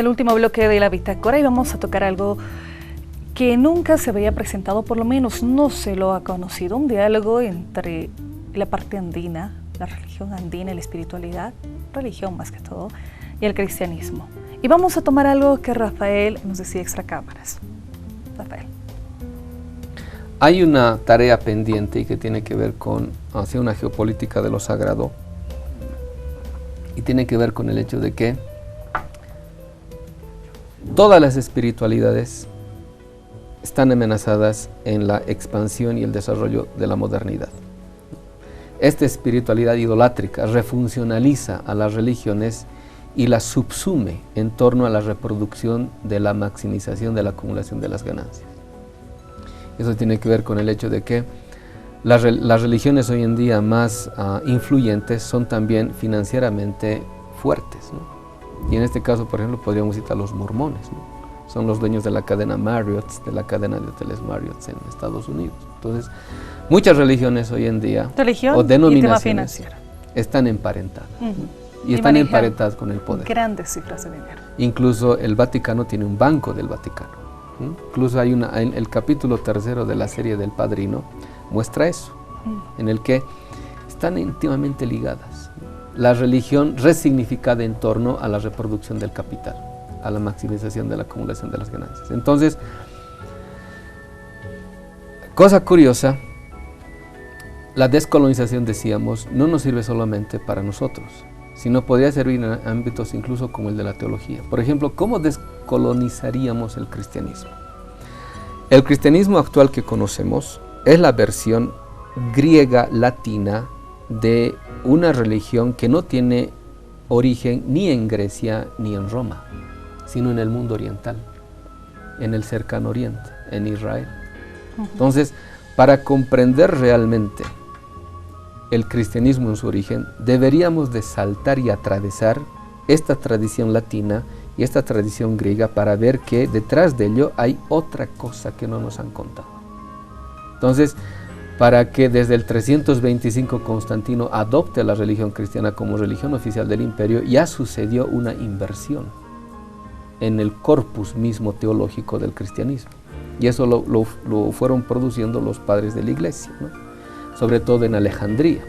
el último bloque de la bitácora y vamos a tocar algo que nunca se había presentado, por lo menos no se lo ha conocido, un diálogo entre la parte andina, la religión andina y la espiritualidad, religión más que todo, y el cristianismo. Y vamos a tomar algo que Rafael nos decía extra cámaras. Rafael. Hay una tarea pendiente y que tiene que ver con hacia una geopolítica de lo sagrado y tiene que ver con el hecho de que todas las espiritualidades están amenazadas en la expansión y el desarrollo de la modernidad. Esta espiritualidad idolátrica refuncionaliza a las religiones y las subsume en torno a la reproducción de la maximización de la acumulación de las ganancias. Eso tiene que ver con el hecho de que las religiones hoy en día más influyentes son también financieramente fuertes, ¿no? Y en este caso, por ejemplo, podríamos citar los mormones, ¿no? Son los dueños de la cadena Marriott, de la cadena de hoteles Marriott en Estados Unidos. Entonces, muchas religiones hoy en día, o denominaciones, están emparentadas. Y están emparentadas con el poder. Grandes cifras de dinero. Incluso el Vaticano tiene un banco del Vaticano. Incluso hay en el capítulo 3 de la serie del Padrino, muestra eso, en el que están íntimamente ligadas. La religión resignificada en torno a la reproducción del capital, a la maximización de la acumulación de las ganancias. Entonces, cosa curiosa, la descolonización, decíamos, no nos sirve solamente para nosotros, sino podría servir en ámbitos incluso como el de la teología. Por ejemplo, ¿cómo descolonizaríamos el cristianismo? El cristianismo actual que conocemos es la versión griega latina de una religión que no tiene origen ni en Grecia ni en Roma, sino en el mundo oriental, en el cercano oriente, en Israel. Entonces, para comprender realmente el cristianismo en su origen, deberíamos de saltar y atravesar esta tradición latina y esta tradición griega para ver que detrás de ello hay otra cosa que no nos han contado. Entonces, para que desde el 325 Constantino adopte la religión cristiana como religión oficial del imperio, ya sucedió una inversión en el corpus mismo teológico del cristianismo. Y eso lo fueron produciendo los padres de la iglesia, ¿no? Sobre todo en Alejandría.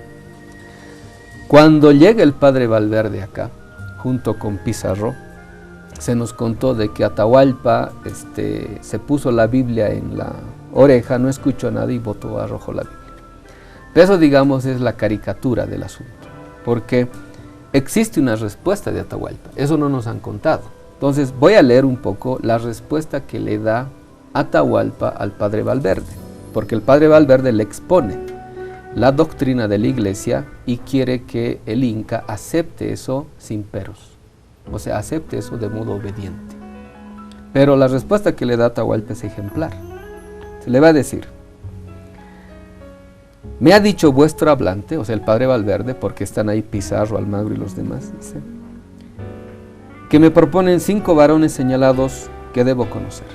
Cuando llega el padre Valverde acá, junto con Pizarro, se nos contó de que Atahualpa se puso la Biblia en la oreja, no escuchó nada y arrojó la Biblia. Pero eso, digamos, es la caricatura del asunto, porque existe una respuesta de Atahualpa, eso no nos han contado. Entonces voy a leer un poco la respuesta que le da Atahualpa al padre Valverde, porque el padre Valverde le expone la doctrina de la iglesia y quiere que el Inca acepte eso sin peros, o sea, acepte eso de modo obediente. Pero la respuesta que le da Atahualpa es ejemplar. Se le va a decir: me ha dicho vuestro hablante, o sea, el padre Valverde, porque están ahí Pizarro, Almagro y los demás, dice, que me proponen 5 varones señalados que debo conocer.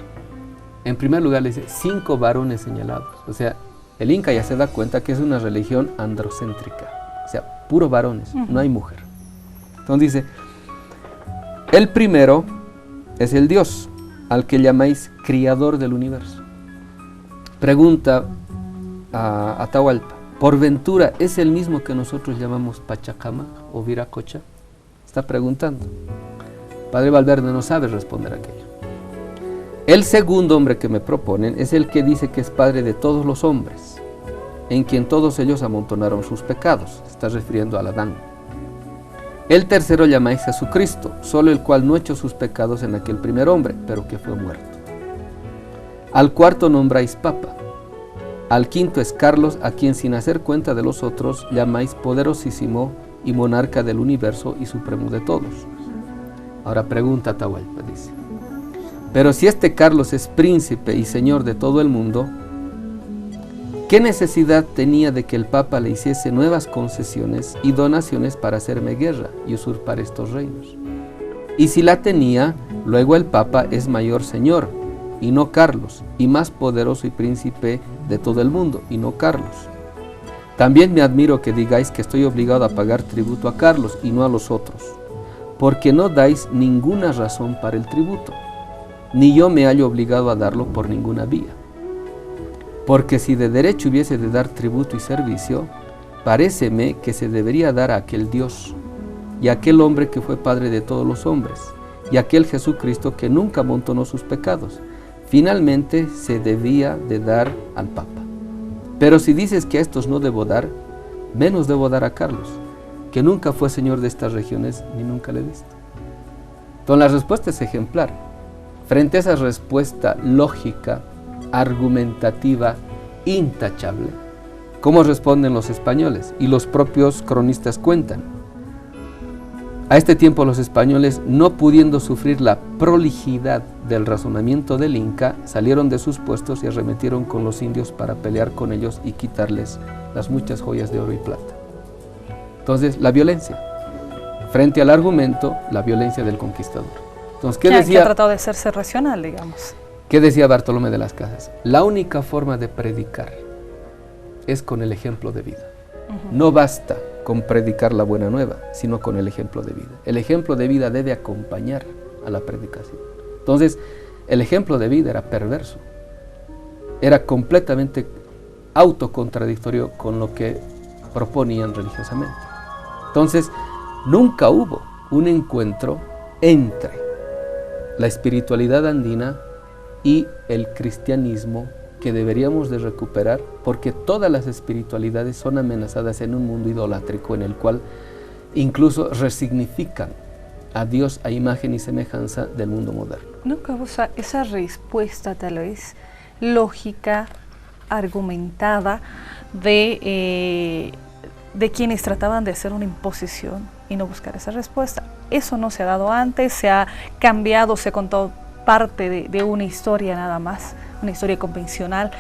En primer lugar le dice 5 varones señalados, o sea, el Inca ya se da cuenta que es una religión androcéntrica, o sea, puro varones, no hay mujer. Entonces dice, el primero es el Dios, al que llamáis criador del universo. Pregunta a Atahualpa, ¿por ventura es el mismo que nosotros llamamos Pachacamac o Viracocha? Está preguntando. Padre Valverde no sabe responder aquello. El segundo hombre que me proponen es el que dice que es padre de todos los hombres, en quien todos ellos amontonaron sus pecados. Se está refiriendo al Adán. El tercero llamáis Jesucristo, solo el cual no echó sus pecados en aquel primer hombre, pero que fue muerto. Al cuarto nombráis Papa. Al quinto es Carlos, a quien sin hacer cuenta de los otros llamáis poderosísimo y monarca del universo y supremo de todos. Ahora pregunta Atahualpa, dice, pero si este Carlos es príncipe y señor de todo el mundo, ¿qué necesidad tenía de que el Papa le hiciese nuevas concesiones y donaciones para hacerme guerra y usurpar estos reinos? Y si la tenía, luego el Papa es mayor señor, y no Carlos, y más poderoso y príncipe de todo el mundo, y no Carlos. También me admiro que digáis que estoy obligado a pagar tributo a Carlos y no a los otros, porque no dais ninguna razón para el tributo, ni yo me hallo obligado a darlo por ninguna vía. Porque si de derecho hubiese de dar tributo y servicio, paréceme que se debería dar a aquel Dios, y a aquel hombre que fue Padre de todos los hombres, y a aquel Jesucristo que nunca amontonó sus pecados. Finalmente se debía de dar al Papa. Pero si dices que a estos no debo dar, menos debo dar a Carlos, que nunca fue señor de estas regiones, ni nunca le diste. Entonces la respuesta es ejemplar. Frente a esa respuesta lógica, argumentativa, intachable, ¿cómo responden los españoles? Y los propios cronistas cuentan. A este tiempo los españoles, no pudiendo sufrir la prolijidad del razonamiento del Inca, salieron de sus puestos y arremetieron con los indios para pelear con ellos y quitarles las muchas joyas de oro y plata. Entonces, la violencia. Frente al argumento, la violencia del conquistador. Entonces, ¿qué decía? Que ha tratado de hacerse racional, digamos. ¿Qué decía Bartolomé de las Casas? La única forma de predicar es con el ejemplo de vida. No basta con predicar la buena nueva, sino con el ejemplo de vida. El ejemplo de vida debe acompañar a la predicación. Entonces, el ejemplo de vida era perverso. Era completamente autocontradictorio con lo que proponían religiosamente. Entonces, nunca hubo un encuentro entre la espiritualidad andina y el cristianismo que deberíamos de recuperar, porque todas las espiritualidades son amenazadas en un mundo idolátrico en el cual incluso resignifican a Dios a imagen y semejanza del mundo moderno. Nunca hubo esa respuesta tal vez lógica, argumentada de quienes trataban de hacer una imposición y no buscar esa respuesta. Eso no se ha dado antes, se ha cambiado, se ha contado parte de una historia nada más, una historia convencional,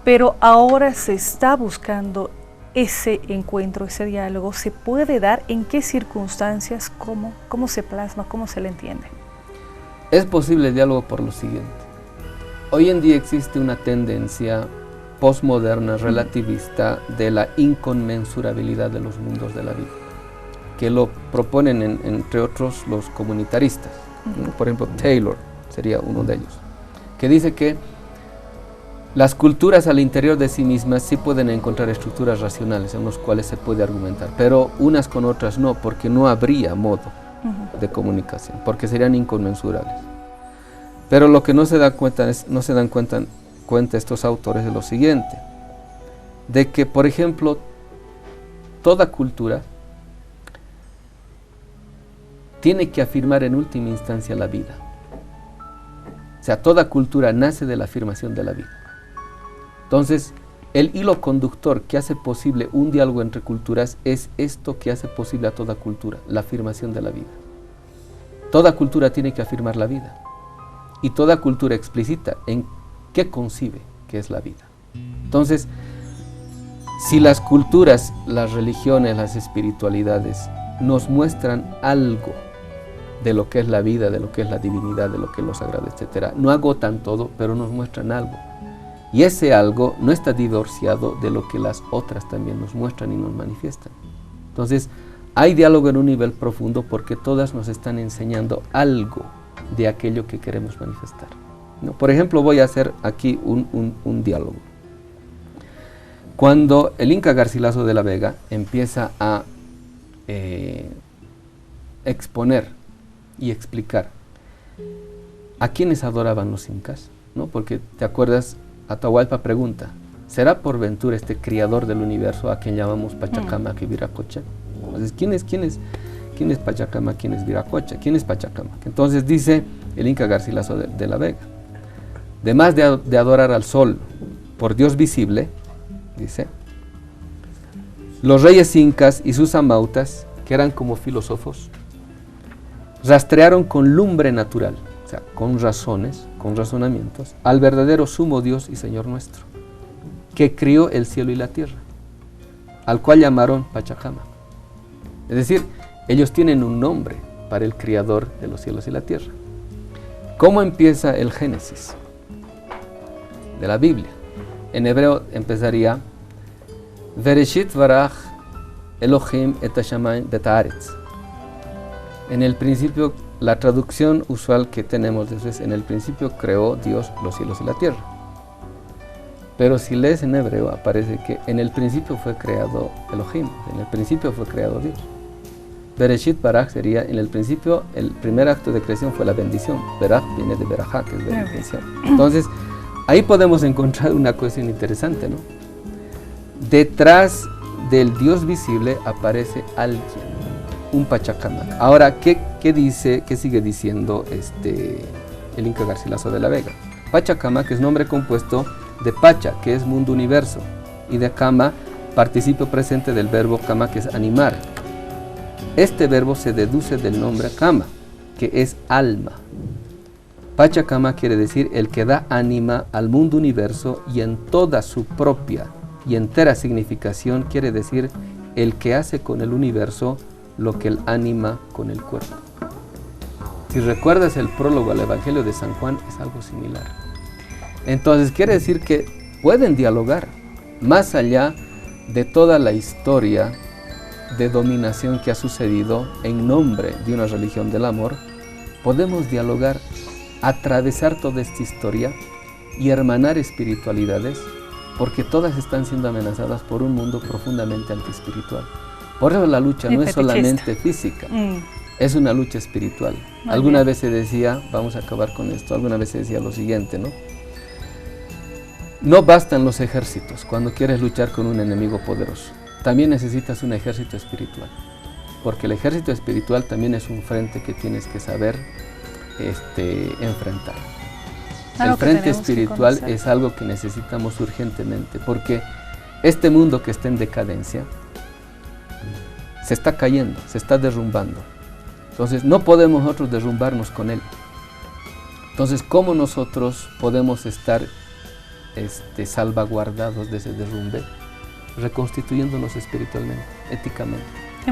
pero ahora se está buscando ese encuentro, ese diálogo. ¿Se puede dar? ¿En qué circunstancias? ¿Cómo se plasma? ¿Cómo se le entiende? Es posible el diálogo por lo siguiente. Hoy en día existe una tendencia postmoderna, relativista, de la inconmensurabilidad de los mundos de la vida, que lo proponen entre otros los comunitaristas. Por ejemplo, Taylor sería uno de ellos, que dice que las culturas al interior de sí mismas sí pueden encontrar estructuras racionales en las cuales se puede argumentar, pero unas con otras no, porque no habría modo de comunicación, porque serían inconmensurables. Pero lo que no se dan cuenta estos autores es lo siguiente, de que, por ejemplo, toda cultura tiene que afirmar en última instancia la vida. O sea, toda cultura nace de la afirmación de la vida. Entonces, el hilo conductor que hace posible un diálogo entre culturas es esto que hace posible a toda cultura, la afirmación de la vida. Toda cultura tiene que afirmar la vida. Y toda cultura explicita en qué concibe que es la vida. Entonces, si las culturas, las religiones, las espiritualidades nos muestran algo de lo que es la vida, de lo que es la divinidad, de lo que es lo sagrado, etc., no agotan todo, pero nos muestran algo. Y ese algo no está divorciado de lo que las otras también nos muestran y nos manifiestan. Entonces, hay diálogo en un nivel profundo porque todas nos están enseñando algo de aquello que queremos manifestar, ¿no? Por ejemplo, voy a hacer aquí un diálogo. Cuando el Inca Garcilaso de la Vega empieza a exponer y explicar a quienes adoraban los incas, ¿no? Porque te acuerdas, Atahualpa pregunta, ¿será por ventura este criador del universo a quien llamamos Pachacamac y Viracocha? Entonces, ¿quién es Pachacamac? ¿Quién es Viracocha? ¿Quién es Pachacamac? Entonces dice el Inca Garcilaso de la Vega, además de adorar al sol por Dios visible, dice, los reyes incas y sus amautas, que eran como filósofos, rastrearon con lumbre natural, o sea, con razones, con razonamientos, al verdadero sumo Dios y Señor nuestro, que crió el cielo y la tierra, al cual llamaron Pachacamac. Es decir, ellos tienen un nombre para el Creador de los cielos y la tierra. ¿Cómo empieza el Génesis de la Biblia? En hebreo empezaría Bereshit varach Elohim et hashamayim bet haaretz. En el principio, la traducción usual que tenemos de eso es: en el principio creó Dios los cielos y la tierra. Pero si lees en hebreo, aparece que en el principio fue creado Elohim, en el principio fue creado Dios. Bereshit Baraj sería: en el principio, el primer acto de creación fue la bendición. Beraj viene de Berajá, que es bendición. Entonces, ahí podemos encontrar una cuestión interesante, ¿no? Detrás del Dios visible aparece alguien, un Pachacamac. Ahora, ¿qué sigue diciendo el Inca Garcilaso de la Vega? Pachacamac es nombre compuesto de Pacha, que es mundo universo, y de Kama, participio presente del verbo Kama, que es animar. Este verbo se deduce del nombre Kama, que es alma. Pachacama quiere decir el que da ánima al mundo universo, y en toda su propia y entera significación quiere decir el que hace con el universo lo que él anima con el cuerpo. Si recuerdas el prólogo al Evangelio de San Juan, es algo similar. Entonces quiere decir que pueden dialogar más allá de toda la historia de dominación que ha sucedido en nombre de una religión del amor. Podemos dialogar, atravesar toda esta historia y hermanar espiritualidades, porque todas están siendo amenazadas por un mundo profundamente antiespiritual. Por eso la lucha no es solamente física, es una lucha espiritual. Alguna vez se decía, vamos a acabar con esto, alguna vez se decía lo siguiente, ¿no? No bastan los ejércitos cuando quieres luchar con un enemigo poderoso. También necesitas un ejército espiritual, porque el ejército espiritual también es un frente que tienes que saber enfrentar. El frente espiritual es algo que necesitamos urgentemente, porque este mundo que está en decadencia se está cayendo, se está derrumbando. Entonces no podemos nosotros derrumbarnos con él. Entonces, ¿cómo nosotros podemos estar salvaguardados de ese derrumbe? Reconstituyéndonos espiritualmente, éticamente.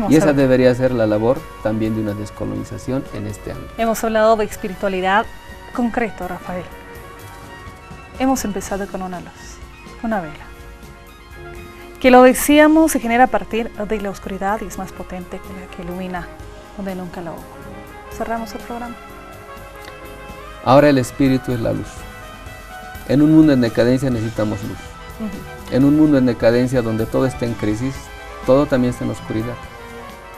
Y esa debería ser la labor también de una descolonización en este año. Hemos hablado de espiritualidad concreto, Rafael. Hemos empezado con una luz, una vela, que lo decíamos se genera a partir de la oscuridad y es más potente que la que ilumina donde nunca la hubo. Cerramos el programa. Ahora el espíritu es la luz. En un mundo en decadencia necesitamos luz. En un mundo en decadencia donde todo está en crisis, todo también está en oscuridad.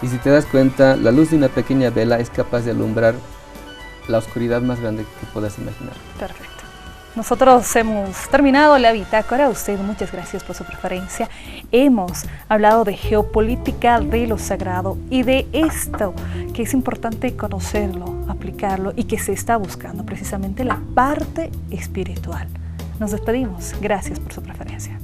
Y si te das cuenta, la luz de una pequeña vela es capaz de alumbrar la oscuridad más grande que puedas imaginar. Perfecto. Nosotros hemos terminado la bitácora. Usted, muchas gracias por su preferencia. Hemos hablado de geopolítica, de lo sagrado y de esto que es importante conocerlo, aplicarlo y que se está buscando precisamente la parte espiritual. Nos despedimos. Gracias por su preferencia.